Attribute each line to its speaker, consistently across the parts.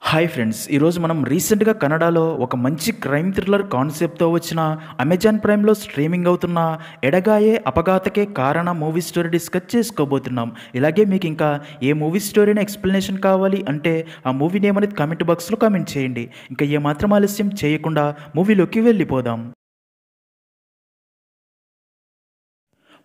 Speaker 1: Hi friends! ఈరోజు మనం రీసెంట్‌గా కన్నడలో ఒక మంచి క్రైమ్ థ్రిల్లర్ కాన్సెప్ట్‌తో వచ్చిన అమెజాన్ ప్రైమ్‌లో స్ట్రీమింగ్ అవుతున్న 'ఎడగాయే అపఘాతకే కారణ' మూవీ స్టోరీ డిస్కస్ చేసుకోబోతున్నాం. ఇలాగే మీకు ఇంకా ఏ మూవీ స్టోరీని ఎక్స్‌ప్లనేషన్ కావాలి అంటే ఆ మూవీ నేమ్ అనేది కామెంట్ బాక్స్‌లో కామెంట్ చేయండి. ఇంకా ఏమాత్రం ఆలస్యం చేయకుండా మూవీలోకి వెళ్ళిపోదాం.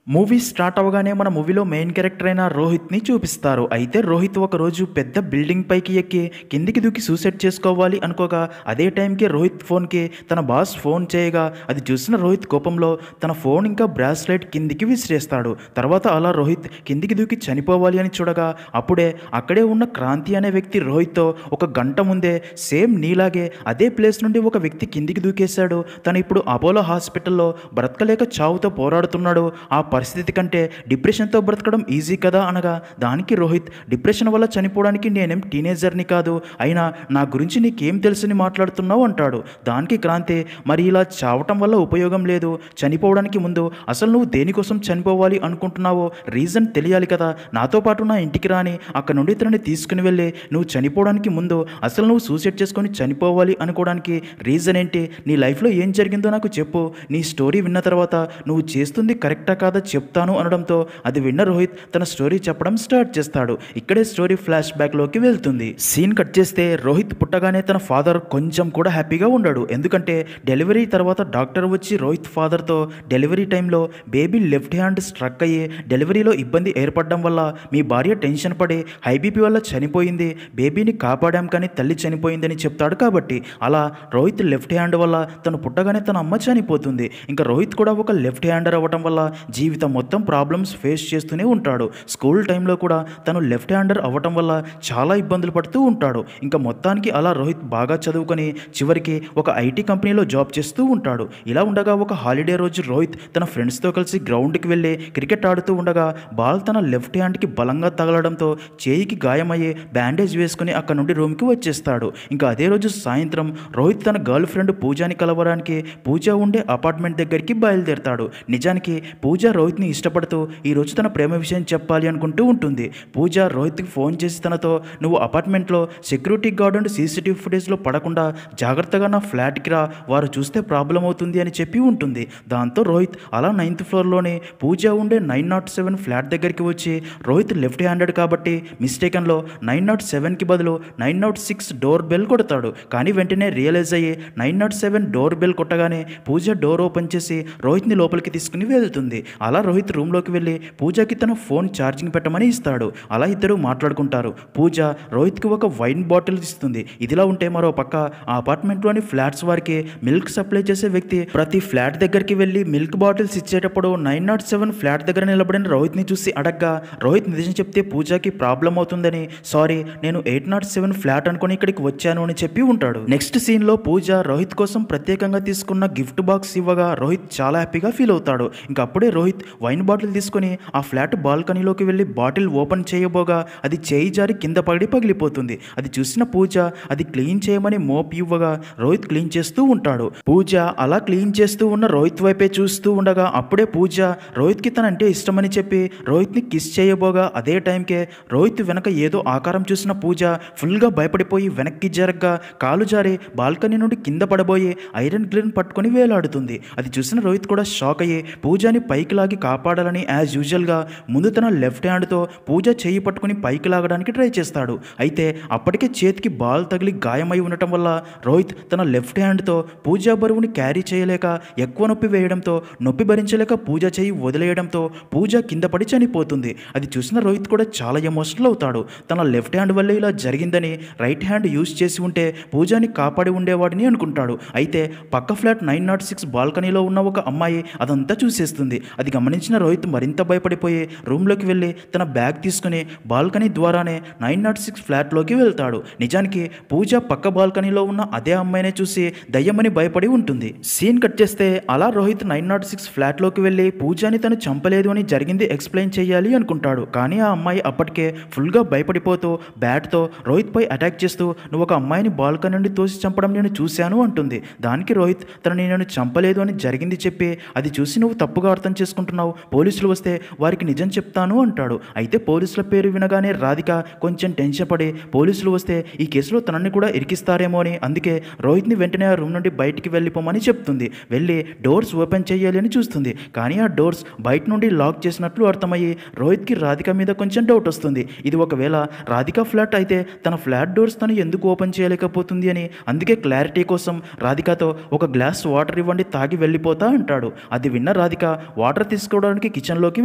Speaker 1: మూవీ స్టార్ట్ అవ్వగానే మన మూవీలో మెయిన్ క్యారెక్టర్ అయిన రోహిత్‌ని చూపిస్తారు. అయితే రోహిత్ ఒకరోజు పెద్ద బిల్డింగ్ పైకి ఎక్కి కిందికి దూకి సూసైడ్ చేసుకోవాలి అనుకోగా అదే టైంకి రోహిత్ ఫోన్‌కి తన బాస్ ఫోన్ చేయగా అది చూసిన రోహిత్ కోపంలో తన ఫోన్ ఇంకా బ్రాస్లెట్ కిందికి విసిరేస్తాడు. తర్వాత అలా రోహిత్ కిందికి దూకి చనిపోవాలి అని చూడగా అప్పుడే అక్కడే ఉన్న క్రాంతి అనే వ్యక్తి రోహిత్‌తో ఒక గంట ముందే సేమ్ నీలాగే అదే ప్లేస్ నుండి ఒక వ్యక్తి కిందికి దూకేశాడు. తను ఇప్పుడు అపోలో హాస్పిటల్‌లో బ్రతకలేక చావుతో పోరాడుతున్నాడు. ఆ పరిస్థితి కంటే డిప్రెషన్‌తో బ్రతకడం ఈజీ కదా అనగా దానికి రోహిత్ డిప్రెషన్ వల్ల చనిపోవడానికి నేనేం టీనేజర్‌ని కాదు. అయినా నా గురించి నీకేం తెలుసని మాట్లాడుతున్నావు అంటాడు. దానికి క్రాంతి మరి ఇలా చావటం వల్ల ఉపయోగం లేదు. చనిపోవడానికి ముందు అసలు నువ్వు దేనికోసం చనిపోవాలి అనుకుంటున్నావో రీజన్ తెలియాలి కదా. నాతో పాటు నా ఇంటికి రాని అక్కడ నుండి తనని తీసుకుని వెళ్ళి నువ్వు చనిపోవడానికి ముందు అసలు నువ్వు సూసైడ్ చేసుకొని చనిపోవాలి అనుకోవడానికి రీజన్ ఏంటి? నీ లైఫ్‌లో ఏం జరిగిందో నాకు చెప్పు. నీ స్టోరీ విన్న తర్వాత నువ్వు చేస్తుంది కరెక్టా కాదా చెప్తాను అనడంతో అది విన్న రోహిత్ తన స్టోరీ చెప్పడం స్టార్ట్ చేస్తాడు. ఇక్కడే స్టోరీ ఫ్లాష్ బ్యాక్లోకి వెళ్తుంది. సీన్ కట్ చేస్తే రోహిత్ పుట్టగానే తన ఫాదర్ కొంచెం కూడా హ్యాపీగా ఉండడు. ఎందుకంటే డెలివరీ తర్వాత డాక్టర్ వచ్చి రోహిత్ ఫాదర్తో డెలివరీ టైంలో బేబీ లెఫ్ట్ హ్యాండ్ స్ట్రక్ అయ్యి డెలివరీలో ఇబ్బంది ఏర్పడడం వల్ల మీ భార్య టెన్షన్ పడి హై బీపీ వల్ల చనిపోయింది, బేబీని కాపాడాం కానీ తల్లి చనిపోయిందని చెప్తాడు. కాబట్టి అలా రోహిత్ లెఫ్ట్ హ్యాండ్ వల్ల తను పుట్టగానే తన అమ్మ చనిపోతుంది. ఇంకా రోహిత్ కూడా ఒక లెఫ్ట్ హ్యాండర్ అవ్వడం వల్ల జీవితం మొత్తం ప్రాబ్లమ్స్ ఫేస్ చేస్తూనే ఉంటాడు. స్కూల్ టైంలో కూడా తను లెఫ్ట్ హ్యాండర్ అవ్వటం వల్ల చాలా ఇబ్బందులు పడుతూ ఉంటాడు. ఇంకా మొత్తానికి అలా రోహిత్ బాగా చదువుకొని చివరికి ఒక ఐటీ కంపెనీలో జాబ్ చేస్తూ ఉంటాడు. ఇలా ఉండగా ఒక హాలిడే రోజు రోహిత్ తన ఫ్రెండ్స్తో కలిసి గ్రౌండ్కి వెళ్ళి క్రికెట్ ఆడుతూ ఉండగా బాల్ తన లెఫ్ట్ హ్యాండ్కి బలంగా తగలడంతో చేయికి గాయమయ్యి బ్యాండేజ్ వేసుకుని అక్కడ నుండి రూమ్కి వచ్చేస్తాడు. ఇంకా అదే రోజు సాయంత్రం రోహిత్ తన గర్ల్ ఫ్రెండ్ పూజాని కలవడానికి పూజ ఉండే అపార్ట్మెంట్ దగ్గరికి బయలుదేరతాడు. నిజానికి పూజ రోహిత్ని ఇష్టపడుతూ ఈరోజు తన ప్రేమ విషయం చెప్పాలి అనుకుంటూ ఉంటుంది. పూజ రోహిత్కి ఫోన్ చేసి తనతో నువ్వు అపార్ట్మెంట్లో సెక్యూరిటీ గార్డ్ అండ్ సీసీటీవీ ఫుటేజ్లో పడకుండా జాగ్రత్తగా నా ఫ్లాట్కి రా, వారు చూస్తే ప్రాబ్లం అవుతుంది అని చెప్పి ఉంటుంది. దాంతో రోహిత్ అలా 9th ఫ్లోర్లోనే పూజ ఉండే 907 ఫ్లాట్ దగ్గరికి వచ్చి రోహిత్ లెఫ్ట్ హ్యాండెడ్ కాబట్టి మిస్టేకన్లో 907కి బదులు 906 డోర్ బెల్ కొడతాడు. కానీ వెంటనే రియలైజ్ అయ్యి 907 డోర్ బెల్ కొట్టగానే పూజ డోర్ ఓపెన్ చేసి రోహిత్ని లోపలికి తీసుకుని వెళ్తుంది. అలా రోహిత్ రూమ్లోకి వెళ్ళి పూజకి తన ఫోన్ ఛార్జింగ్ పెట్టమని ఇస్తాడు. అలా ఇద్దరు మాట్లాడుకుంటారు. పూజ రోహిత్కి ఒక వైన్ బాటిల్ ఇస్తుంది. ఇదిలా ఉంటే మరో పక్క ఆ అపార్ట్మెంట్లోని ఫ్లాట్స్ వారికి మిల్క్ సప్లై చేసే వ్యక్తి ప్రతి ఫ్లాట్ దగ్గరికి వెళ్ళి మిల్క్ బాటిల్స్ ఇచ్చేటప్పుడు 907 ఫ్లాట్ దగ్గర నిలబడిన రోహిత్ని చూసి అడగ్గా రోహిత్ నిజం చెప్తే పూజకి ప్రాబ్లం అవుతుందని సారీ నేను 807 ఫ్లాట్ అనుకుని ఇక్కడికి వచ్చాను అని చెప్పి ఉంటాడు. నెక్స్ట్ సీన్లో పూజ రోహిత్ కోసం ప్రత్యేకంగా తీసుకున్న గిఫ్ట్ బాక్స్ ఇవ్వగా రోహిత్ చాలా హ్యాపీగా ఫీల్ అవుతాడు. ఇంకా అప్పుడే రోహిత్ వైన్ బాటిల్ తీసుకొని ఆ ఫ్లాట్ బాల్కనీలోకి వెళ్ళి బాటిల్ ఓపెన్ చేయబోగా అది చేయి జారి కింద పడి పగిలిపోతుంది. అది చూసిన పూజ అది క్లీన్ చేయమని మోప్ ఇవ్వగా రోహిత్ క్లీన్ చేస్తూ ఉంటాడు. పూజ అలా క్లీన్ చేస్తూ ఉన్న రోహిత్ వైపే చూస్తూ ఉండగా అప్పుడే పూజ రోహిత్కి తనంటే ఇష్టమని చెప్పి రోహిత్ని కిస్ చేయబోగా అదే టైంకే రోహిత్ వెనక ఏదో ఆకారం చూసిన పూజ ఫుల్గా భయపడిపోయి వెనక్కి జరగ్గా కాలు జారి బాల్కనీ నుండి కింద పడబోయి ఐరన్ గ్రిల్ పట్టుకొని వేలాడుతుంది. అది చూసిన రోహిత్ కూడా షాక్ అయ్యి పూజని పైకి లాగి కాపాడాలని యాజ్ యూజువల్గా ముందు తన లెఫ్ట్ హ్యాండ్తో పూజ చేయి పట్టుకుని పైకి లాగడానికి ట్రై చేస్తాడు. అయితే అప్పటికే చేతికి బాల్ తగిలి గాయమై ఉండటం వల్ల రోహిత్ తన లెఫ్ట్ హ్యాండ్తో పూజ బరువుని క్యారీ చేయలేక ఎక్కువ నొప్పి వేయడంతో నొప్పి భరించలేక పూజ చేయి వదిలేయడంతో పూజ కింద పడి చనిపోతుంది. అది చూసిన రోహిత్ కూడా చాలా ఎమోషనల్ అవుతాడు. తన లెఫ్ట్ హ్యాండ్ వల్లే ఇలా జరిగిందని రైట్ హ్యాండ్ యూజ్ చేసి ఉంటే పూజని కాపాడి ఉండేవాడిని అనుకుంటాడు. అయితే పక్క ఫ్లాట్ 906 బాల్కనీలో ఉన్న ఒక అమ్మాయి అదంతా చూసేస్తుంది. అది గమనించిన రోహిత్ మరింత భయపడిపోయి రూమ్లోకి వెళ్ళి తన బ్యాగ్ తీసుకుని బాల్కనీ ద్వారానే 906 ఫ్లాట్లోకి వెళ్తాడు. నిజానికి పూజ పక్క బాల్కనీలో ఉన్న అదే అమ్మాయినే చూసి దయ్యమని భయపడి ఉంటుంది. సీన్ కట్ చేస్తే అలా రోహిత్ 906 ఫ్లాట్లోకి వెళ్ళి పూజని తను చంపలేదు అని జరిగింది ఎక్స్ప్లెయిన్ చేయాలి అనుకుంటాడు. కానీ ఆ అమ్మాయి అప్పటికే ఫుల్గా భయపడిపోతూ బ్యాట్తో రోహిత్ పై అటాక్ చేస్తూ నువ్వు ఒక అమ్మాయిని బాల్కనీ నుండి తోసి చంపడం నేను చూశాను అంటుంది. దానికి రోహిత్ తనని నేను చంపలేదు అని జరిగింది చెప్పి అది చూసి నువ్వు తప్పుగా అర్థం చేసుకున్నావు చేసుకుంటున్నావు, పోలీసులు వస్తే వారికి నిజం చెప్తాను అంటాడు. అయితే పోలీసుల పేరు వినగానే రాధిక కొంచెం టెన్షన్ పడి పోలీసులు వస్తే ఈ కేసులో తనని కూడా ఇరికిస్తారేమో అని అందుకే రోహిత్ని వెంటనే ఆ రూమ్ నుండి బయటికి వెళ్ళిపోమని చెప్తుంది. వెళ్ళి డోర్స్ ఓపెన్ చేయాలి అని చూస్తుంది. కానీ ఆ డోర్స్ బయట నుండి లాక్ చేసినట్లు అర్థమయ్యి రోహిత్కి రాధిక మీద కొంచెం డౌట్ వస్తుంది. ఇది ఒకవేళ రాధిక ఫ్లాట్ అయితే తన ఫ్లాట్ డోర్స్ తను ఎందుకు ఓపెన్ చేయలేకపోతుంది అని అందుకే క్లారిటీ కోసం రాధికతో ఒక గ్లాస్ వాటర్ ఇవ్వండి, తాగి వెళ్ళిపోతా అంటాడు. అది విన్న రాధిక వాటర్ తీసుకోవడానికి కిచెన్లోకి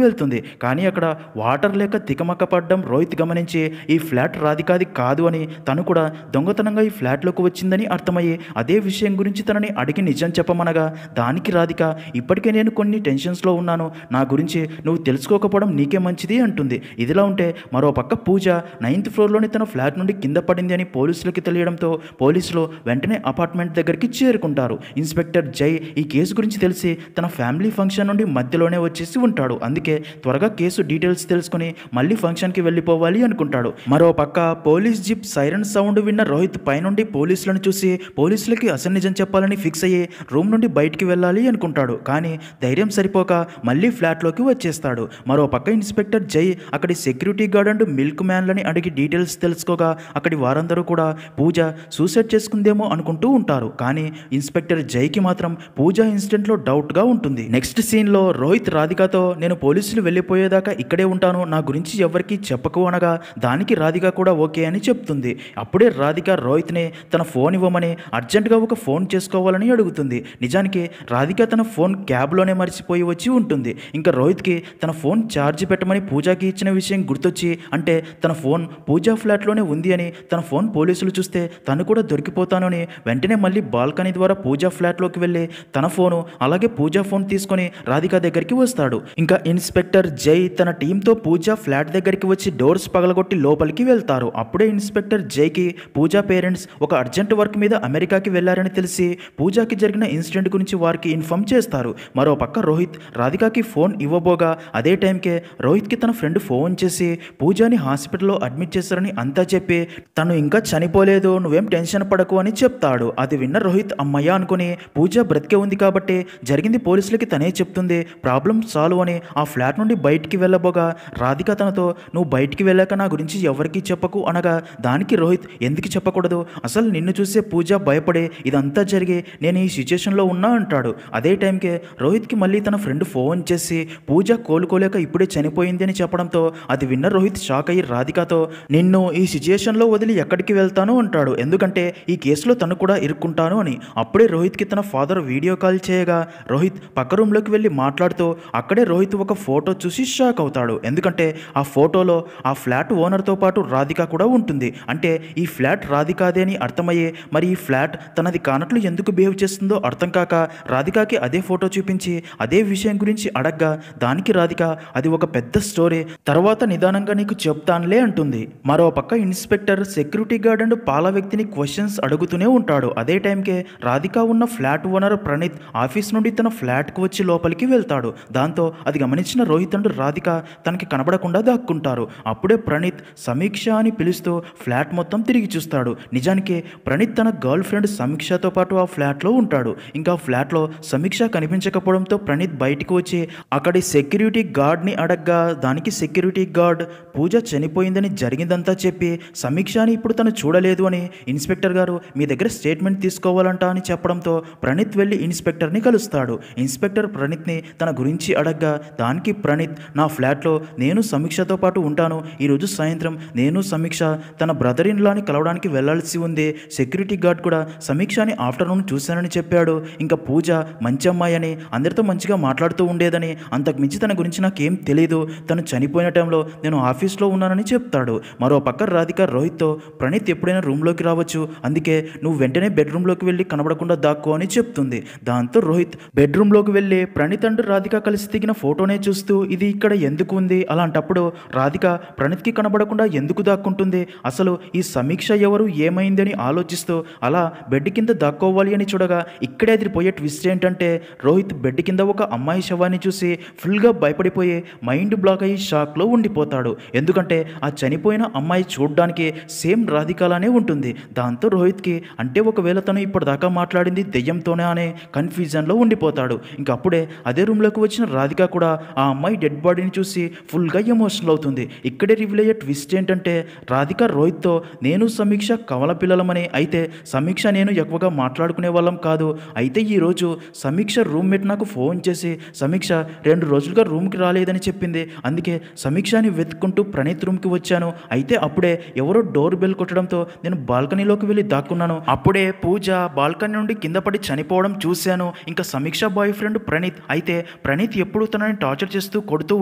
Speaker 1: వెళ్తుంది. కానీ అక్కడ వాటర్ లేక తికమక పడ్డం రోహిత్ గమనించి ఈ ఫ్లాట్ రాధికాది కాదు అని తను కూడా దొంగతనంగా ఈ ఫ్లాట్లోకి వచ్చిందని అర్థమయ్యి అదే విషయం గురించి తనని అడిగి నిజం చెప్పమనగా దానికి రాధిక ఇప్పటికే నేను కొన్ని టెన్షన్స్లో ఉన్నాను, నా గురించి నువ్వు తెలుసుకోకపోవడం నీకే మంచిది అంటుంది. ఇదిలా ఉంటే మరో పక్క పూజ 9th ఫ్లోర్లోని తన ఫ్లాట్ నుండి కింద పడింది అని పోలీసులకి తెలియడంతో పోలీసులు వెంటనే అపార్ట్మెంట్ దగ్గరికి చేరుకుంటారు. ఇన్స్పెక్టర్ జై ఈ కేసు గురించి తెలిసి తన ఫ్యామిలీ ఫంక్షన్ నుండి మధ్యలోనే వచ్చేసి ఉంటాడు. అందుకే త్వరగా కేసు డీటెయిల్స్ తెలుసుకుని మళ్ళీ ఫంక్షన్కి వెళ్ళిపోవాలి అనుకుంటాడు. మరో పక్క పోలీస్ జీప్ సైరన్ సౌండ్ విన్న రోహిత్ పైనుండి పోలీసులను చూసి పోలీసులకి అసలు నిజం చెప్పాలని ఫిక్స్ అయ్యి రూమ్ నుండి బయటికి వెళ్ళాలి అనుకుంటాడు. కానీ ధైర్యం సరిపోక మళ్ళీ ఫ్లాట్లోకి వచ్చేస్తాడు. మరో పక్క ఇన్స్పెక్టర్ జై అక్కడి సెక్యూరిటీ గార్డ్ అండ్ మిల్క్ మ్యాన్లని అడిగి డీటెయిల్స్ తెలుసుకోగా అక్కడి వారందరూ కూడా పూజ సూసైడ్ చేసుకుందేమో అనుకుంటూ ఉంటారు. కానీ ఇన్స్పెక్టర్ జైకి మాత్రం పూజ ఇన్సిడెంట్లో డౌట్గా ఉంటుంది. నెక్స్ట్ సీన్లో రోహిత్ రాధికతో నేను పోలీసులు వెళ్ళిపోయేదాకా ఇక్కడే ఉంటాను, నా గురించి ఎవరికి చెప్పకు అనగా దానికి రాధిక కూడా ఓకే అని చెప్తుంది. అప్పుడే రాధిక రోహిత్ని తన ఫోన్ ఇవ్వమని అర్జెంటుగా ఒక ఫోన్ చేసుకోవాలని అడుగుతుంది. నిజానికి రాధిక తన ఫోన్ క్యాబ్లోనే మర్చిపోయి వచ్చి ఉంటుంది. ఇంకా రోహిత్కి తన ఫోన్ ఛార్జ్ పెట్టమని పూజకి ఇచ్చిన విషయం గుర్తొచ్చి అంటే తన ఫోన్ పూజా ఫ్లాట్లోనే ఉంది అని తన ఫోన్ పోలీసులు చూస్తే తను కూడా దొరికిపోతాను అని వెంటనే మళ్ళీ బాల్కనీ ద్వారా పూజా ఫ్లాట్లోకి వెళ్ళి తన ఫోను అలాగే పూజా ఫోన్ తీసుకొని రాధిక దగ్గరికి వస్తాడు. ఇంకా ఇన్స్పెక్టర్ జై తన టీంతో పూజా ఫ్లాట్ దగ్గరికి వచ్చి డోర్స్ పగలగొట్టి లోపలికి వెళ్తారు. అప్పుడే ఇన్స్పెక్టర్ జైకి పూజా పేరెంట్స్ ఒక అర్జెంట్ వర్క్ మీద అమెరికాకి వెళ్లారని తెలిసి పూజాకి జరిగిన ఇన్సిడెంట్ గురించి వారికి ఇన్ఫార్మ్ చేస్తారు. మరో పక్క రోహిత్ రాధికకి ఫోన్ ఇవ్వబోగా అదే టైంకే రోహిత్కి తన ఫ్రెండ్ ఫోన్ చేసి పూజాని హాస్పిటల్లో అడ్మిట్ చేశారని అంతా చెప్పి తను ఇంకా చనిపోలేదు, నువ్వేం టెన్షన్ పడకు అని చెప్తాడు. అది విన్న రోహిత్ అమ్మయ్య అనుకుని పూజ బ్రతికే ఉంది కాబట్టి జరిగింది పోలీసులకి తనే చెప్తుంది, ప్రాబ్లం సాల్వ్ అని ఆ ఫ్లాట్ నుండి బయటికి వెళ్ళబోగా రాధిక తనతో నువ్వు బయటికి వెళ్ళాక నా గురించి ఎవరికీ చెప్పకు అనగా దానికి రోహిత్ ఎందుకు చెప్పకూడదు, అసలు నిన్ను చూసే పూజ భయపడే ఇదంతా జరిగి నేను ఈ సిచ్యుయేషన్లో ఉన్నా అంటాడు. అదే టైంకే రోహిత్కి మళ్ళీ తన ఫ్రెండ్ ఫోన్ చేసి పూజ కోలుకోలేక ఇప్పుడే చనిపోయింది అని చెప్పడంతో అది విన్న రోహిత్ షాక్ అయ్యి రాధికతో నిన్ను ఈ సిచ్యుయేషన్లో వదిలి ఎక్కడికి వెళ్తాను అంటాడు, ఎందుకంటే ఈ కేసులో తను కూడా ఇరుక్కుంటాను అని. అప్పుడే రోహిత్కి తన ఫాదర్ వీడియో కాల్ చేయగా రోహిత్ పక్క రూమ్లోకి వెళ్ళి మాట్లాడుతూ అక్కడే రోహిత్ ఒక ఫోటో చూసి షాక్ అవుతాడు. ఎందుకంటే ఆ ఫోటోలో ఆ ఫ్లాట్ ఓనర్తో పాటు రాధిక కూడా ఉంటుంది. అంటే ఈ ఫ్లాట్ రాధికాదే అని అర్థమయ్యే మరి ఈ ఫ్లాట్ తనది కానట్లు ఎందుకు బిహేవ్ చేస్తుందో అర్థం కాక రాధికకి అదే ఫోటో చూపించి అదే విషయం గురించి అడగ్గా దానికి రాధిక అది ఒక పెద్ద స్టోరీ, తర్వాత నిదానంగా నీకు చెప్తానులే అంటుంది. మరో పక్క ఇన్స్పెక్టర్ సెక్యూరిటీ గార్డ్ అండ్ పాల వ్యక్తిని క్వశ్చన్స్ అడుగుతూనే ఉంటాడు. అదే టైంకే రాధిక ఉన్న ఫ్లాట్ ఓనర్ ప్రణీత్ ఆఫీస్ నుండి తన ఫ్లాట్కు వచ్చి లోపలికి వెళ్తాడు. దాంతో అది గమనించిన రోహిత్ అండ్ రాధిక తనకి కనబడకుండా దాక్కుంటారు. అప్పుడే ప్రణీత్ సమీక్ష అని పిలుస్తూ ఫ్లాట్ మొత్తం తిరిగి చూస్తాడు. నిజానికి ప్రణీత్ తన గర్ల్ ఫ్రెండ్ సమీక్షతో పాటు ఆ ఫ్లాట్లో ఉంటాడు. ఇంకా ఫ్లాట్లో సమీక్ష కనిపించకపోవడంతో ప్రణీత్ బయటికి వచ్చి అక్కడి సెక్యూరిటీ గార్డ్ని అడగ్గా దానికి సెక్యూరిటీ గార్డ్ పూజ చనిపోయిందని జరిగిందంతా చెప్పి సమీక్షని ఇప్పుడు తను చూడలేదు అని ఇన్స్పెక్టర్ గారు మీ దగ్గర స్టేట్మెంట్ తీసుకోవాలంట అని చెప్పడంతో ప్రణీత్ వెళ్ళి ఇన్స్పెక్టర్ని కలుస్తాడు. ఇన్స్పెక్టర్ ప్రణీత్ని తన గురించి అడగ్గా దానికి ప్రణీత్ నా ఫ్లాట్లో నేను సమీక్షతో పాటు ఉంటాను, ఈరోజు సాయంత్రం నేను సమీక్ష తన బ్రదర్ ఇన్ లాని కలవడానికి వెళ్లాల్సి ఉంది, సెక్యూరిటీ గార్డ్ కూడా సమీక్షని ఆఫ్టర్నూన్ చూశానని చెప్పాడు, ఇంకా పూజ మంచి అమ్మాయి అని అందరితో మంచిగా మాట్లాడుతూ ఉండేదని, అంతకు మించి తన గురించి నాకేం తెలియదు, తను చనిపోయిన టైంలో నేను ఆఫీస్లో ఉన్నానని చెప్తాడు. మరో పక్క రాధిక రోహిత్తో ప్రణీత్ ఎప్పుడైనా రూమ్లోకి రావచ్చు, అందుకే నువ్వు వెంటనే బెడ్రూమ్లోకి వెళ్ళి కనబడకుండా దాక్కో అని చెప్తుంది. దాంతో రోహిత్ బెడ్రూమ్లోకి వెళ్ళి ప్రణీత్ అండ్ రాధిక కలిసి దిగిన ఫోటోనే చూస్తూ ఇది ఇక్కడ ఎందుకు ఉంది, అలాంటప్పుడు రాధిక ప్రణీత్కి కనబడకుండా ఎందుకు దాక్కుంటుంది, అసలు ఈ సమీక్ష ఎవరు ఏమైంది అని ఆలోచిస్తూ అలా బెడ్ కింద దాక్కోవాలి అని చూడగా ఇక్కడే అదిరిపోయే ట్విస్ట్ ఏంటంటే రోహిత్ బెడ్ కింద ఒక అమ్మాయి శవాన్ని చూసి ఫుల్గా భయపడిపోయి మైండ్ బ్లాక్ అయ్యి షాక్లో ఉండిపోతాడు. ఎందుకంటే ఆ చనిపోయిన అమ్మాయి చూడ్డానికి సేమ్ రాధికలానే ఉంటుంది. దాంతో రోహిత్కి అంటే ఒకవేళ తను ఇప్పటిదాకా మాట్లాడింది దెయ్యంతోనే అనే కన్ఫ్యూజన్లో ఉండిపోతాడు. ఇంకప్పుడే అదే రూమ్లోకి వచ్చిన రాధిక కూడా ఆ అమ్మాయి డెడ్ బాడీని చూసి ఫుల్గా ఎమోషనల్ అవుతుంది. ఇక్కడే రివీల్ అయ్యే ట్విస్ట్ ఏంటంటే రాధిక రోహిత్తో నేను సమీక్ష కవల పిల్లలమని, అయితే సమీక్ష నేను ఎక్కువగా మాట్లాడుకునే వాళ్ళం కాదు. అయితే ఈరోజు సమీక్ష రూమ్మేట్ నాకు ఫోన్ చేసి సమీక్ష 2 రోజులుగా రూమ్కి రాలేదని చెప్పింది. అందుకే సమీక్షని వెతుక్కుంటూ ప్రణీత్ రూమ్కి వచ్చాను. అయితే అప్పుడే ఎవరో డోర్ బెల్ కొట్టడంతో నేను బాల్కనీలోకి వెళ్ళి దాక్కున్నాను. అప్పుడే పూజ బాల్కనీ నుండి కింద పడి చనిపోవడం చూశాను. ఇంకా సమీక్ష బాయ్ ఫ్రెండ్ ప్రణీత్. అయితే ప్రణీత్ ఎప్పుడు తనని టార్చర్ చేస్తూ కొడుతూ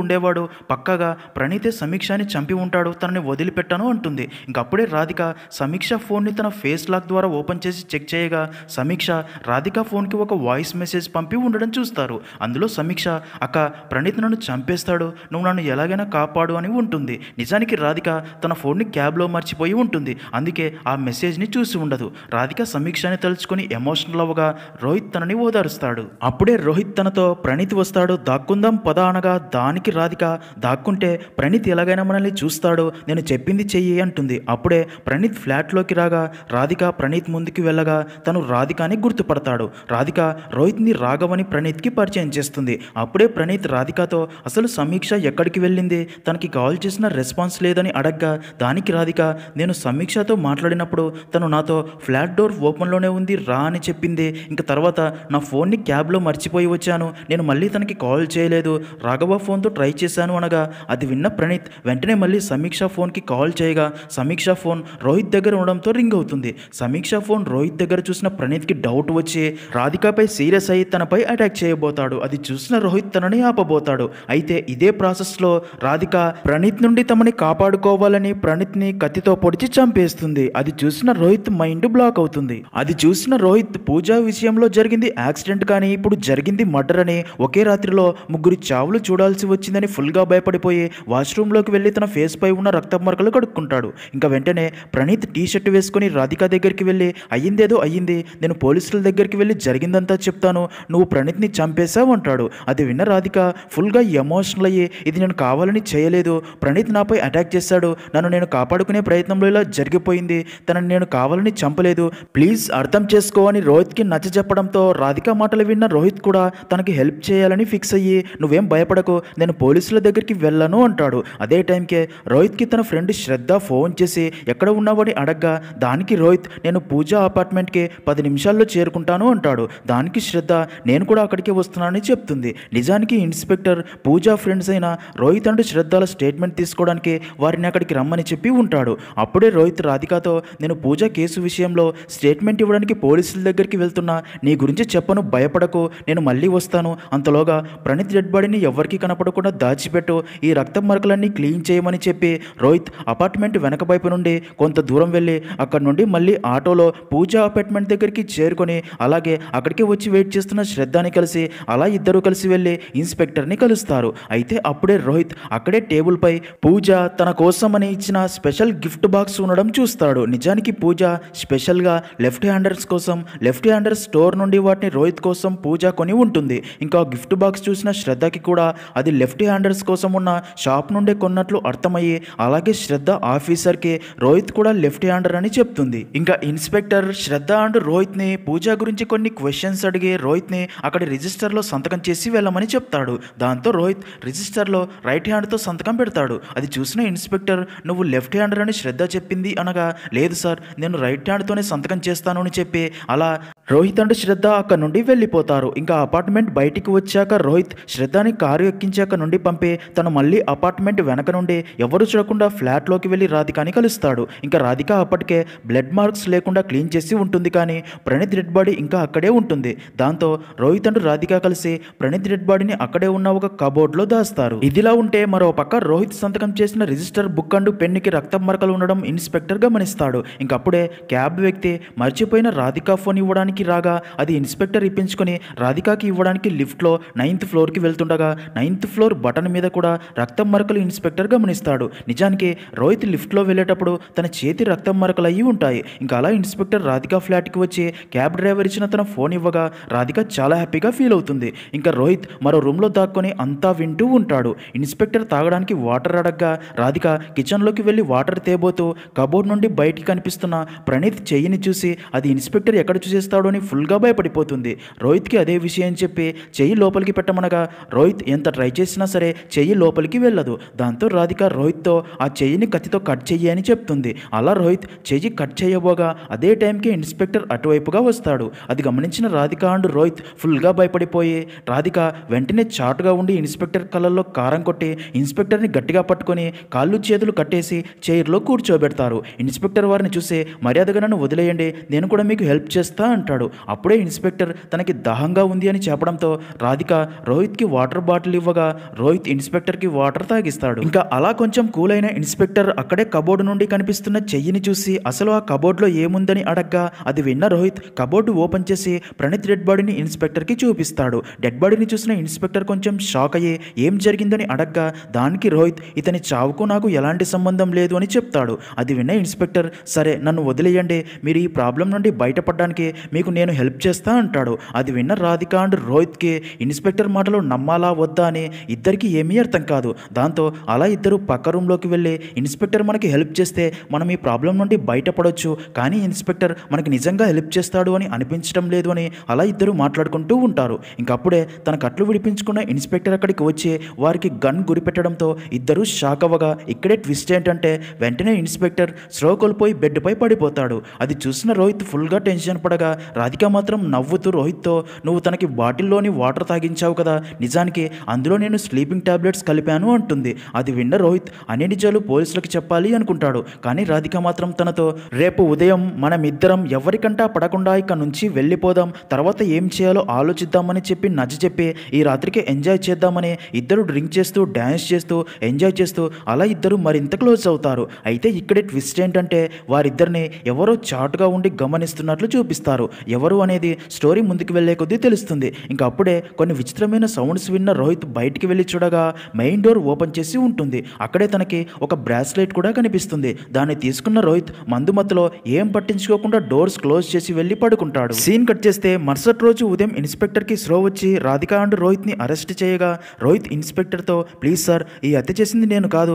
Speaker 1: ఉండేవాడు. పక్కాగా ప్రణీతే సమీక్షని చంపి ఉంటాడు, తనని వదిలిపెట్టాను అంటుంది. ఇంకప్పుడే రాధిక సమీక్ష ఫోన్ని తన ఫేస్ లాక్ ద్వారా ఓపెన్ చేసి చెక్ చేయగా సమీక్ష రాధిక ఫోన్కి ఒక వాయిస్ మెసేజ్ పంపి ఉండడం చూస్తారు. అందులో సమీక్ష అక్క ప్రణీత్ నన్ను చంపేస్తాడు, నువ్వు నన్ను ఎలాగైనా కాపాడు అని ఉంటుంది. నిజానికి రాధిక తన ఫోన్ని క్యాబ్లో మర్చిపోయి ఉంటుంది. అందుకే ఆ మెసేజ్ని చూసి ఉండదు. రాధిక సమీక్షని తలుచుకొని ఎమోషనల్ అవ్వగా రోహిత్ తనని ఓదారుస్తాడు. అప్పుడే రోహిత్ తనతో ప్రణీత్ వస్తాడు, దాక్కుందాం పద అనగా దానికి రాధిక దాక్కుంటే ప్రణీత్ ఎలాగైనా మనల్ని చూస్తాడు, నేను చెప్పింది చెయ్యి అంటుంది. అప్పుడే ప్రణీత్ ఫ్లాట్లోకి రాగా రాధిక ప్రణీత్ ముందుకు వెళ్ళగా తను రాధికని గుర్తుపడతాడు. రాధిక రోహిత్ని రాఘవని ప్రణీత్కి పరిచయం చేస్తుంది. అప్పుడే ప్రణీత్ రాధికతో అసలు సమీక్ష ఎక్కడికి వెళ్ళింది, తనకి కాల్ చేసిన రెస్పాన్స్ లేదని అడగ్గా దానికి రాధిక నేను సమీక్షతో మాట్లాడినప్పుడు తను నాతో ఫ్లాట్ డోర్ ఓపెన్లోనే ఉంది రా అని చెప్పింది. ఇంకా తర్వాత నా ఫోన్ని క్యాబ్లో మర్చిపోయి వచ్చాను, నేను మళ్ళీ తనకి కాల్ చేయలేదు, రాఘవ ఫోన్తో ట్రై చేశాను అనగా అది విన్న ప్రణీత్ వెంటనే మళ్ళీ సమీక్ష ఫోన్కి కాల్ చేయగా సమీక్ష ఫోన్ రోహిత్ దగ్గర ఉండడంతో రింగ్ అవుతుంది. సమీక్ష ఫోన్ రోహిత్ దగ్గర చూసిన ప్రణీత్కి డౌట్ వచ్చి రాధికపై సీరియస్ అయ్యి తనపై అటాక్ చేయబోతాడు. అది చూసిన రోహిత్ తనని ఆపబోతాడు. అయితే ఇదే ప్రాసెస్లో రాధిక ప్రణీత్ నుండి తమని కాపాడుకోవాలని ప్రణీత్ని కత్తితో పొడిచి చంపేస్తుంది. అది చూసిన రోహిత్ మైండ్ బ్లాక్ అవుతుంది. అది చూసిన రోహిత్ పూజ విషయంలో జరిగింది యాక్సిడెంట్ కానీ ఇప్పుడు జరిగింది మర్డర్ అని, ఒకే రాత్రిలో 3 చావులు చూడాల్సి వచ్చిందని ఫుల్గా భయపడిపోయి వాష్రూమ్లోకి వెళ్ళి తన ఫేస్ పై ఉన్న రక్త మరకలు కడుక్కుంటాడు. ఇంకా వెంటనే ప్రణీత్ టీ షర్ట్ వేసుకుని రాధిక దగ్గరికి వెళ్ళి అయ్యిందేదో అయ్యింది, నేను పోలీసుల దగ్గరికి వెళ్ళి జరిగిందంతా చెప్తాను, నువ్వు ప్రణీత్ని చంపేశావు అంటాడు. అది విన్న రాధిక ఫుల్గా ఎమోషనల్ అయ్యి ఇది నేను కావాలని చేయలేదు, ప్రణీత్ నాపై అటాక్ చేశాడు, నన్ను నేను కాపాడుకునే ప్రయత్నంలో ఇలా జరిగిపోయింది, తనని నేను కావాలని చంపలేదు, ప్లీజ్ అర్థం చేసుకో అని రోహిత్కి నచ్చ చెప్పడంతో రాధిక మాటలు విన్న రోహిత్ కూడా తనకి హెల్ప్ చేయాలని ఫిక్స్ అయ్యి నువ్వేం భయపడకు నేను పోలీసుల దగ్గరికి వెళ్ళను అంటాడు. అదే టైంకే రోహిత్కి తన ఫ్రెండ్ శ్రద్ధ ఫోన్ చేసి ఎక్కడ ఉన్నావని అడగ్గా దానికి రోహిత్ నేను పూజ అపార్ట్మెంట్కి 10 నిమిషాల్లో చేరుకుంటాను అంటాడు. దానికి శ్రద్ధ నేను కూడా అక్కడికి వస్తున్నానని చెప్తుంది. నిజానికి ఇన్స్పెక్టర్ పూజ ఫ్రెండ్స్ అయిన రోహిత్ అండ్ శ్రద్ధల స్టేట్మెంట్ తీసుకోవడానికి వారిని అక్కడికి రమ్మని చెప్పి ఉంటాడు. అప్పుడే రోహిత్ రాధికతో నేను పూజ కేసు విషయంలో స్టేట్మెంట్ ఇవ్వడానికి పోలీసుల దగ్గరికి వెళ్తున్నా, నీ గురించి చెప్పను భయపడకు, నేను మళ్ళీ వస్తాను, అంతలోగా ప్రణీత్ డెడ్ బాడీని ఎవరికి కనపడకుండా దాచిపెట్టు, ఈ రక్త మరకలన్నీ క్లీన్ చేయమని చెప్పి రోహిత్ అపార్ట్మెంట్ వెనక వైపు నుండి కొంత దూరం వెళ్ళి అక్కడి నుండి మళ్ళీ ఆటోలో పూజ అపార్ట్మెంట్ దగ్గరికి చేరుకొని అలాగే అక్కడికి వచ్చి వెయిట్ చేస్తున్న శ్రద్ధని కలిసి అలా ఇద్దరు కలిసి వెళ్ళి ఇన్స్పెక్టర్ని కలుస్తారు. అయితే అప్పుడే రోహిత్ అక్కడే టేబుల్ పై పూజ తన కోసమని ఇచ్చిన స్పెషల్ గిఫ్ట్ బాక్స్ ఉండడం చూస్తాడు. నిజానికి పూజ స్పెషల్గా లెఫ్ట్ హ్యాండర్స్ కోసం లెఫ్ట్ హ్యాండర్ స్టోర్ నుండి వాటిని రోహిత్ కోసం పూజ కొని ఉంటుంది. ఇంకా గిఫ్ట్ బాక్స్ చూసిన శ్రద్ధకి కూడా అది లెఫ్ట్ హ్యాండర్స్ కోసం ఉన్న షాప్ నుండే కొన్నట్లు అర్థమయ్యి అలాగే శ్రద్ధ ఆఫీసర్కి రోహిత్ కూడా లెఫ్ట్ హ్యాండర్ అని చెప్తుంది. ఇంకా ఇన్స్పెక్టర్ శ్రద్ధ అండ్ రోహిత్ని పూజ గురించి కొన్ని క్వశ్చన్స్ అడిగి రోహిత్ని అక్కడి రిజిస్టర్లో సంతకం చేసి వెళ్ళమని చెప్తాడు. దాంతో రోహిత్ రిజిస్టర్లో రైట్ హ్యాండ్తో సంతకం పెడతాడు. అది చూసిన ఇన్స్పెక్టర్ నువ్వు లెఫ్ట్ హ్యాండర్ అని శ్రద్ధ చెప్పింది అనగా లేదు సార్ నేను రైట్ హ్యాండ్తోనే సంతకం చేస్తాను అని చెప్పి అలా రోహిత్ అండ్ శ్రద్ధ అక్కడ నుండి వెళ్ళిపోతారు. ఇంకా అపార్ట్మెంట్ బయటికి వచ్చాక రోహిత్ శ్రద్ధని కారు ఎక్కించాక నుండి పంపి తను మళ్ళీ అపార్ట్మెంట్ వెనక నుండి ఎవరు చూడకుండా ఫ్లాట్లోకి వెళ్ళి రాధికని కలుస్తాడు. ఇంకా రాధిక అప్పటికే బ్లడ్ మార్క్స్ లేకుండా క్లీన్ చేసి ఉంటుంది కానీ ప్రణీత్ డెడ్ బాడీ ఇంకా అక్కడే ఉంటుంది. దాంతో రోహిత్ అండ్ రాధిక కలిసి ప్రణీత్ డెడ్ బాడీని అక్కడే ఉన్న ఒక కబోర్డ్లో దాస్తారు. ఇదిలా ఉంటే మరో పక్క రోహిత్ సంతకం చేసిన రిజిస్టర్ బుక్ అండ్ పెన్నుకి రక్తం మరకలు ఉండడం ఇన్స్పెక్టర్ గమనిస్తాడు. ఇంకప్పుడే క్యాబ్ వ్యక్తి మర్చిపోయిన రాధిక ఫోన్ ఇవ్వడానికి రాగా అది ఇన్స్పెక్టర్ ఇప్పించుకొని రాధికకి ఇవ్వడానికి లిఫ్ట్లో 9th ఫ్లోర్కి వెళ్తుండగా 9th ఫ్లోర్ బటన్ మీద కూడా రక్తం మరకలు ఇన్స్పెక్టర్ గమనిస్తాడు. నిజానికి రోహిత్ లిఫ్ట్లో వెళ్ళేటప్పుడు తన చేతి రక్తం మరకలు అయ్యి ఉంటాయి. ఇంకా అలా ఇన్స్పెక్టర్ రాధిక ఫ్లాట్కి వచ్చి క్యాబ్ డ్రైవర్ ఇచ్చిన తన ఫోన్ ఇవ్వగా రాధిక చాలా హ్యాపీగా ఫీల్ అవుతుంది. ఇంకా రోహిత్ మరో రూమ్లో దాక్కొని అంతా వింటూ ఉంటాడు. ఇన్స్పెక్టర్ తాగడానికి వాటర్ అడగ్గా రాధిక కిచెన్లోకి వెళ్ళి వాటర్ తేబోతూ కబోర్డ్ నుండి బయటికి కనిపిస్తున్న ప్రణీత్ చెయ్యిని చూసి అది ఇన్స్పెక్టర్ ఎక్కడ చూసేస్తాడో చేస్తాడో అని ఫుల్గా భయపడిపోతుంది. రోహిత్కి అదే విషయం చెప్పి చెయ్యి లోపలికి పెట్టమనగా రోహిత్ ఎంత ట్రై చేసినా సరే చెయ్యి లోపలికి వెళ్ళదు. దాంతో రాధిక రోహిత్తో ఆ చెయ్యిని కత్తితో కట్ చెయ్యి అని చెప్తుంది. అలా రోహిత్ చెయ్యి కట్ చేయబోగా అదే టైంకి ఇన్స్పెక్టర్ అటువైపుగా వస్తాడు. అది గమనించిన రాధిక అండ్ రోహిత్ ఫుల్గా భయపడిపోయి రాధిక వెంటనే చాటుగా ఉండి ఇన్స్పెక్టర్ కళ్ళల్లో కారం కొట్టి ఇన్స్పెక్టర్ని గట్టిగా పట్టుకొని కాళ్ళు చేతులు కట్టేసి చైర్లో కూర్చోబెడతారు. ఇన్స్పెక్టర్ వారిని చూసి మర్యాదగా నన్ను వదిలేయండి, నేను కూడా మీకు హెల్ప్ చేస్తా అంటాడు. అప్పుడే ఇన్స్పెక్టర్ తనకి దాహంగా ఉంది అని చెప్పడంతో రాధిక రోహిత్కి వాటర్ బాటిల్ ఇవ్వగా రోహిత్ ఇన్స్పెక్టర్కి వాటర్ తాగిస్తాడు. ఇంకా అలా కొంచెం కూల్ అయిన ఇన్స్పెక్టర్ అక్కడే కబోర్డు నుండి కనిపిస్తున్న చెయ్యిని చూసి అసలు ఆ కబోర్డ్లో ఏముందని అడగ్గా అది విన్న రోహిత్ కబోర్డు ఓపెన్ చేసి ప్రణీత్ డెడ్ బాడీని ఇన్స్పెక్టర్కి చూపిస్తాడు. డెడ్ బాడీని చూసిన ఇన్స్పెక్టర్ కొంచెం షాక్ అయ్యి ఏం జరిగిందని అడగ్గా దానికి రోహిత్ ఇతని చావుకు నాకు ఎలాంటి సంబంధం లేదు అని చెప్తాడు. అది విన్న ఇన్స్పెక్టర్ సరే నన్ను వదిలేయండి, మీరు ఈ ప్రాబ్లం నుండి బయటపడడానికి మీకు నేను హెల్ప్ చేస్తా అంటాడు. అది విన్న రాధిక అండ్ రోహిత్కి ఇన్స్పెక్టర్ మాటలు నమ్మాలా వద్దా అని ఇద్దరికి ఏమీ అర్థం కాదు. దాంతో అలా ఇద్దరు పక్క రూమ్లోకి వెళ్ళి ఇన్స్పెక్టర్ మనకి హెల్ప్ చేస్తే మనం ఈ ప్రాబ్లం నుండి బయటపడవచ్చు, కానీ ఇన్స్పెక్టర్ మనకి నిజంగా హెల్ప్ చేస్తాడు అని అనిపించడం లేదు అని అలా ఇద్దరు మాట్లాడుకుంటూ ఉంటారు. ఇంకప్పుడే తన కట్లు విడిపించుకున్న ఇన్స్పెక్టర్ అక్కడికి వచ్చి వారికి గన్ గురిపెట్టడంతో ఇద్దరు షాక్ అవ్వగా ఇక్కడే ట్విస్ట్ ఏంటంటే వెంటనే ఇన్స్పెక్టర్ స్లో కోల్పోయి బెడ్పై పడిపోతాడు. అది చూసిన రోహిత్ ఫుల్గా టెన్షన్ పడగా రాధిక మాత్రం నవ్వుతూ రోహిత్తో నువ్వు తనకి బాటిల్లోని వాటర్ తాగించావు కదా, నిజానికి అందులో నేను స్లీపింగ్ టాబ్లెట్స్ కలిపాను అంటుంది. అది విన్న రోహిత్ అన్ని నిజాలు పోలీసులకు చెప్పాలి అనుకుంటాడు. కానీ రాధిక మాత్రం తనతో రేపు ఉదయం మనమిద్దరం ఎవరికంటా పడకుండా ఇక్కడ నుంచి వెళ్ళిపోదాం, తర్వాత ఏం చేయాలో ఆలోచిద్దామని చెప్పి నచ్చచెప్పి ఈ రాత్రికి ఎంజాయ్ చేద్దామని ఇద్దరు డ్రింక్ చేస్తూ డ్యాన్స్ చేస్తూ ఎంజాయ్ చేస్తూ అలా ఇద్దరు మరింత క్లోజ్ అవుతారు. అయితే ఇక్కడే ట్విస్ట్ ఏంటంటే వారిద్దరిని ఎవరో చాటుగా ఉండి గమనిస్తున్నట్లు చూపిస్తారు. ఎవరు అనేది స్టోరీ ముందుకు వెళ్లే కొద్దీ తెలుస్తుంది. ఇంకా అప్పుడే కొన్ని విచిత్రమైన సౌండ్స్ విన్న రోహిత్ బయటికి వెళ్ళి చూడగా మెయిన్ డోర్ ఓపెన్ చేసి ఉంటుంది. అక్కడే తనకి ఒక బ్రాస్లెట్ కూడా కనిపిస్తుంది. దాన్ని తీసుకున్న రోహిత్ మందుమత్తులో ఏం పట్టించుకోకుండా డోర్స్ క్లోజ్ చేసి వెళ్ళి పడుకుంటాడు. సీన్ కట్ చేస్తే మరుసటి రోజు ఉదయం ఇన్స్పెక్టర్కి స్లో వచ్చి రాధిక అండ్ రోహిత్ని అరెస్ట్ చేయగా రోహిత్ ఇన్స్పెక్టర్తో ప్లీజ్ సార్ ఈ హత్య చేసింది నేను కాదు,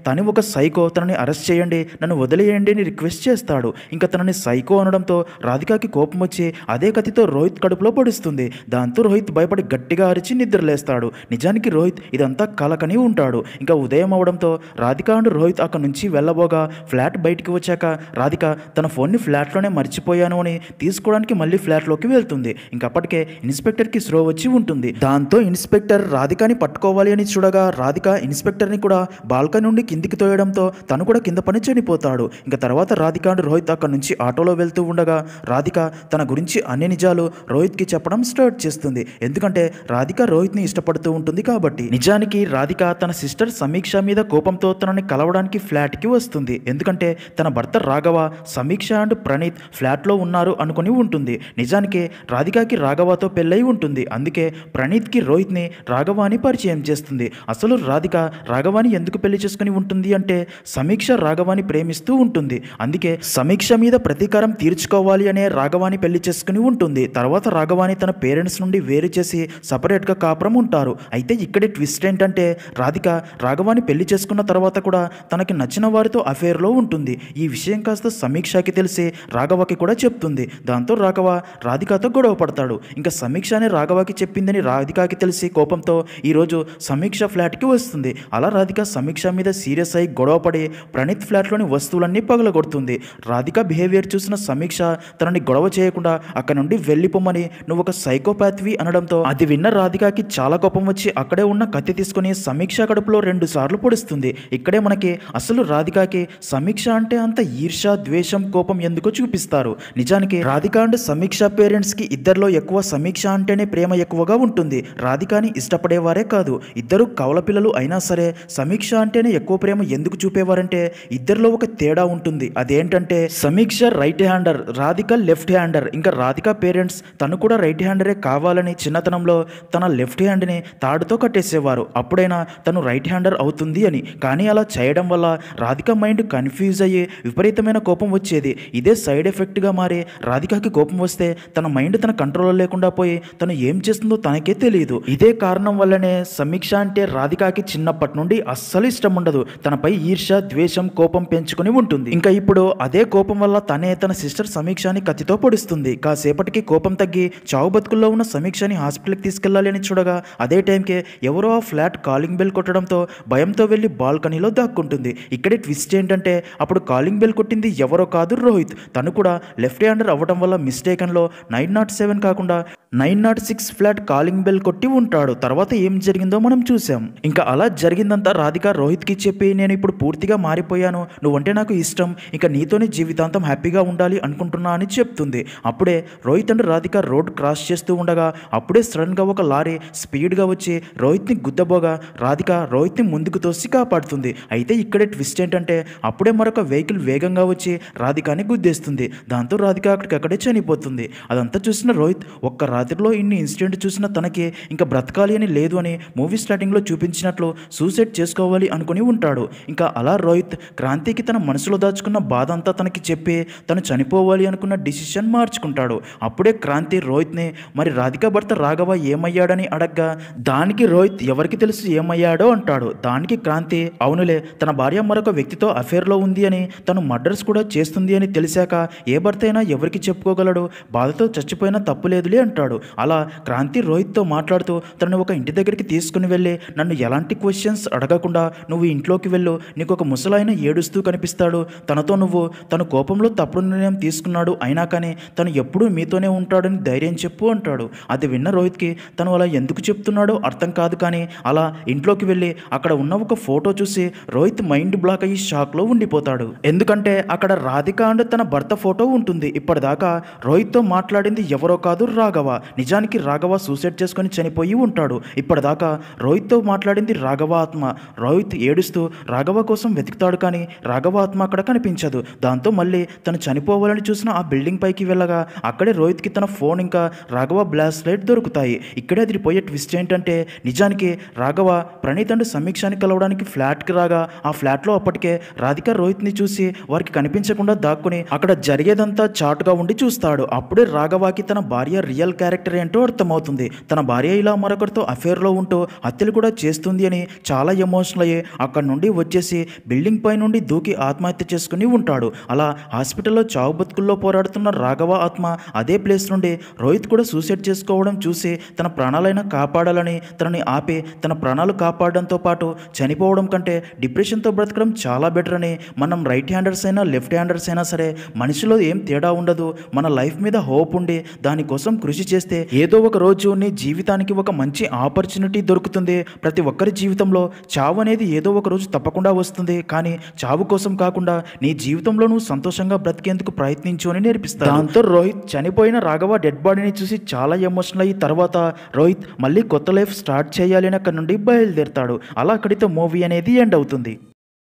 Speaker 1: తను ఒక సైకో, తనని అరెస్ట్ చేయండి, నన్ను వదిలేయండి అని రిక్వెస్ట్ చేస్తాడు. ఇంకా తనని సైకో అనడంతో రాధికకి కోపం వచ్చి అదే కత్తితో రోహిత్ కడుపులో పొడుస్తుంది. దాంతో రోహిత్ భయపడి గట్టిగా అరిచి నిద్రలేస్తాడు. నిజానికి రోహిత్ ఇదంతా కలకని ఉంటాడు. ఇంకా ఉదయం అవడంతో రాధిక అండ్ రోహిత్ అక్కడి నుంచి వెళ్ళబోగా ఫ్లాట్ బయటికి వచ్చాక రాధిక తన ఫోన్ని ఫ్లాట్లోనే మర్చిపోయాను అని తీసుకోవడానికి మళ్ళీ ఫ్లాట్లోకి వెళ్తుంది. ఇంకప్పటికే ఇన్స్పెక్టర్కి స్లో వచ్చి ఉంటుంది. దాంతో ఇన్స్పెక్టర్ రాధికని పట్టుకోవాలి అని చూడగా రాధిక ఇన్స్పెక్టర్ని కూడా బాల్కనీ నుండి కిందికి తోయడంతో తను కూడా కింద పని చనిపోతాడు. ఇంకా తర్వాత రాధిక అండ్ రోహిత్ అక్కడి నుంచి ఆటోలో వెళ్తూ ఉండగా రాధిక తన గురించి అన్ని నిజాలు రోహిత్కి చెప్పడం స్టార్ట్ చేస్తుంది. ఎందుకంటే రాధిక రోహిత్ని ఇష్టపడుతూ ఉంటుంది కాబట్టి. నిజానికి రాధిక తన సిస్టర్ సమీక్ష మీద కోపంతో తనని కలవడానికి ఫ్లాట్కి వస్తుంది. ఎందుకంటే తన భర్త రాఘవ సమీక్ష అండ్ ప్రణీత్ ఫ్లాట్లో ఉన్నారు అనుకుని ఉంటుంది. నిజానికి రాధికకి రాఘవతో పెళ్ళై ఉంటుంది. అందుకే ప్రణీత్కి రోహిత్ని రాఘవ అని పరిచయం చేస్తుంది. అసలు రాధిక రాఘవాని ఎందుకు పెళ్లి చేసుకుని ఉంటుంది అంటే సమీక్ష రాఘవాని ప్రేమిస్తూ ఉంటుంది. అందుకే సమీక్ష మీద ప్రతీకారం తీర్చుకోవాలి అనే రాఘవాని పెళ్లి చేసుకుని ఉంటుంది. తర్వాత రాఘవాని తన పేరెంట్స్ నుండి వేరు చేసి సపరేట్గా కాపురం ఉంటారు. అయితే ఇక్కడే ట్విస్ట్ ఏంటంటే రాధిక రాఘవాని పెళ్లి చేసుకున్న తర్వాత కూడా తనకి నచ్చిన వారితో అఫేర్లో ఉంటుంది. ఈ విషయం కాస్త సమీక్షకి తెలిసి రాఘవకి కూడా చెప్తుంది. దాంతో రాఘవ రాధికతో గొడవ పడతాడు. ఇంకా సమీక్ష అనే రాఘవకి చెప్పిందని రాధికకి తెలిసి కోపంతో ఈరోజు సమీక్ష ఫ్లాట్కి వస్తుంది. అలా రాధిక సమీక్ష మీద సీరియస్ అయి గొడవపడి ప్రణీత్ ఫ్లాట్లోని వస్తువులన్నీ పగలగొడుతుంది. రాధిక బిహేవియర్ చూసిన సమీక్ష తనని గొడవ చేయకుండా అక్కడ నుండి వెళ్ళిపోమని నువ్వు ఒక సైకోపాత్వి అనడంతో అది విన్న రాధికకి చాలా కోపం వచ్చి అక్కడే ఉన్న కత్తి తీసుకుని సమీక్ష కడుపులో 2 సార్లు పొడుస్తుంది. ఇక్కడే మనకి అసలు రాధికకి సమీక్ష అంటే అంత ఈర్ష ద్వేషం కోపం ఎందుకో చూపిస్తారు. నిజానికి రాధిక అండ్ సమీక్ష పేరెంట్స్కి ఇద్దరిలో ఎక్కువ సమీక్ష అంటేనే ప్రేమ ఎక్కువగా ఉంటుంది. రాధికని ఇష్టపడేవారే కాదు. ఇద్దరు కవల పిల్లలు అయినా సరే సమీక్ష అంటేనే ఎక్కువ ప్రేమ ఎందుకు చూపేవారంటే ఇద్దరిలో ఒక తేడా ఉంటుంది. అదేంటంటే సమీక్ష right hander, Radhika left hander. ఇంకా రాధిక పేరెంట్స్ తను కూడా రైట్ హ్యాండరే కావాలని చిన్నతనంలో తన లెఫ్ట్ హ్యాండ్ని తాడుతో కట్టేసేవారు, అప్పుడైనా తను రైట్ హ్యాండర్ అవుతుంది అని. కానీ అలా చేయడం వల్ల రాధిక మైండ్ కన్ఫ్యూజ్ అయ్యి విపరీతమైన కోపం వచ్చేది. ఇదే సైడ్ ఎఫెక్ట్గా మారి రాధికకి కోపం వస్తే తన మైండ్ తన కంట్రోల్లో లేకుండా పోయి తను ఏం చేస్తుందో తనకే తెలియదు. ఇదే కారణం వల్లనే సమీక్ష అంటే రాధికకి చిన్నప్పటి నుండి అస్సలు ఇష్టం ఉండదు. తనపై ఈర్ష్య ద్వేషం కోపం పెంచుకుని ఉంటుంది. ఇంకా ఇప్పుడు అదే కోపం వల్ల తనే తన సిస్టర్ సమీక్షని కత్తితో పొడుస్తుంది. కాసేపటికి కోపం తగ్గి చావు బతుకుల్లో ఉన్న సమీక్షని హాస్పిటల్కి తీసుకెళ్లాలి అని చూడగా అదే టైంకే ఎవరో ఆ ఫ్లాట్ కాలింగ్ బెల్ కొట్టడంతో భయంతో వెళ్ళి బాల్కనీలో దాక్కుంటుంది. ఇక్కడే ట్విస్ట్ ఏంటంటే అప్పుడు కాలింగ్ బెల్ కొట్టింది ఎవరో కాదు, రోహిత్. తను కూడా లెఫ్ట్ హ్యాండర్ అవ్వడం వల్ల మిస్టేకన్లో 907 కాకుండా 906 ఫ్లాట్ కాలింగ్ బెల్ కొట్టి ఉంటాడు. తర్వాత ఏం జరిగిందో మనం చూసాం. ఇంకా అలా జరిగిందంతా రాధిక రోహిత్కి చెప్పి నేను ఇప్పుడు పూర్తిగా మారిపోయాను, నువ్వంటే నాకు ఇష్టం, ఇంకా నీతోనే జీవితాంతం హ్యాపీగా ఉండాలి అనుకుంటున్నా అని చెప్తుంది. అప్పుడే Rohit and Radhika road cross చేస్తూ ఉండగా అప్పుడే సడన్గా ఒక లారీ స్పీడ్గా వచ్చి రోహిత్ని గుద్దబోగా రాధిక రోహిత్ని ముందుకు తోసి కాపాడుతుంది. అయితే ఇక్కడే ట్విస్ట్ ఏంటంటే అప్పుడే మరొక వెహికల్ వేగంగా వచ్చి రాధికాని గుద్దేస్తుంది. దాంతో రాధిక అక్కడికక్కడే చనిపోతుంది. అదంతా చూసిన రోహిత్ ఒక్క రాత్రిలో ఇన్ని ఇన్సిడెంట్ చూసిన తనకి ఇంకా బ్రతకాలి అని లేదు అని మూవీ స్టార్టింగ్లో చూపించినట్లు సూసైడ్ చేసుకోవాలి అనుకుని ఉంటాడు. ఇంకా అలా రోహిత్ క్రాంతికి తన మనసులో దాచుకున్న బాధ అంతా తనకి చెప్పి తను చనిపోవాలి అనుకున్న డిసిషన్ మార్చుకుంటాడు. అప్పుడే క్రాంతి రోహిత్ని మరి రాధిక భర్త రాఘవ ఏమయ్యాడని అడగ్గా దానికి రోహిత్ ఎవరికి తెలుసు ఏమయ్యాడో అంటాడు. దానికి క్రాంతి అవునులే, తన భార్య మరొక వ్యక్తితో అఫేర్లో ఉంది అని, తను మర్డర్స్ కూడా చేస్తుంది అని తెలిసాక ఏ భర్త అయినా ఎవరికి చెప్పుకోగలడు, బాధతో చచ్చిపోయినా తప్పులేదులే అంటాడు. అలా క్రాంతి రోహిత్తో మాట్లాడుతూ తనను ఒక ఇంటి దగ్గరికి తీసుకుని వెళ్ళి నన్ను ఎలాంటి క్వశ్చన్స్ అడగకుండా నువ్వు ఇంట్లోకి వెళ్ళు, నీకు ఒక ముసలాయన ఏడుస్తూ కనిపిస్తాడు, తనతో నువ్వు తన కోపంలో తప్పుడు నిర్ణయం తీసుకున్నాడు అయినా కానీ తను ఎప్పుడూ మీతోనే ఉంటాడని ధైర్యం చెప్పు అంటాడు. అది విన్న రోహిత్కి తను అలా ఎందుకు చెప్తున్నాడో అర్థం కాదు. కానీ అలా ఇంట్లోకి వెళ్ళి అక్కడ ఉన్న ఒక ఫోటో చూసి రోహిత్ మైండ్ బ్లాక్ అయ్యి షాక్లో ఉండిపోతాడు. ఎందుకంటే అక్కడ రాధిక అండ్ తన భర్త ఫోటో ఉంటుంది. ఇప్పటిదాకా రోహిత్తో మాట్లాడింది ఎవరో కాదు, రాఘవ. నిజానికి రాఘవ సూసైడ్ చేసుకొని చనిపోయి ఉంటాడు. ఇప్పటిదాకా రోహిత్తో మాట్లాడింది రాఘవ ఆత్మ. రోహిత్ ఏడుస్తూ రాఘవ కోసం వెతుకుతాడు కానీ రాఘవ ఆత్మ అక్కడ కనిపించదు. దాంతో మళ్ళీ తను చనిపోవాలని చూసిన ఆ బిల్డింగ్ పైకి వెళ్ళగా అక్కడే రోహిత్కి తన ఫోన్ ఇంకా రాఘవ బ్రాస్లెట్ దొరుకుతాయి. ఇక్కడే అదిరిపోయే ట్విస్ట్ ఏంటంటే నిజానికి రాఘవ ప్రణీత్ అండ్ సమీక్షని కలవడానికి ఫ్లాట్కి రాగా ఆ ఫ్లాట్లో అప్పటికే రాధిక రోహిత్ని చూసి వారికి కనిపించకుండా దాక్కుని అక్కడ జరిగేదంతా చాటుగా ఉండి చూస్తాడు. అప్పుడే రాఘవకి తన భార్య రియల్ క్యారెక్టర్ ఏంటో అర్థమవుతుంది. తన భార్య ఇలా మరొకరితో అఫేర్లో ఉంటూ హత్యలు కూడా చేస్తుంది అని చాలా ఎమోషనల్ అయ్యి అక్కడి నుండి వచ్చేసి బిల్డింగ్ పై నుండి దూకి ఆత్మహత్య చేసుకుని ఉంటాడు. అలా హాస్పిటల్లో చావు బతుకుల్లో పోరాడుతున్న రాఘవ ఆత్మ అదే ప్లేస్ నుండి రోహిత్ కూడా సూసైడ్ చేసుకోవడం చూసి తన ప్రాణాలైనా కాపాడాలని తనని ఆపి తన ప్రాణాలు కాపాడడంతో పాటు చనిపోవడం కంటే డిప్రెషన్తో బ్రతకడం చాలా బెటర్ అని, మనం రైట్ హ్యాండర్స్ అయినా లెఫ్ట్ హ్యాండర్స్ అయినా సరే మనిషిలో ఏం తేడా ఉండదు, మన లైఫ్ మీద హోప్ ఉండి దానికోసం కృషి చేస్తే ఏదో ఒక రోజు నీ జీవితానికి ఒక మంచి ఆపర్చునిటీ దొరుకుతుంది. ప్రతి ఒక్కరి జీవితంలో చావు అనేది ఏదో ఒక రోజు తప్పకుండా వస్తుంది. కానీ చావు కోసం కాకుండా నీ జీవితంలో నువ్వు సంతోషంగా బ్రతికేందుకు ప్రయత్నించు అని నేర్పిస్తాడు. దాంతో రోహిత్ చనిపోయిన రాఘవ డెడ్ బాడీని చూసి చాలా ఎమోషనల్ అయ్యి తర్వాత రోహిత్ మళ్ళీ కొత్త లైఫ్ స్టార్ట్ చేయాలి అని అక్కడ నుండి బయలుదేరుతాడు. అలా అక్కడితో మూవీ అనేది ఎండ్ అవుతుంది.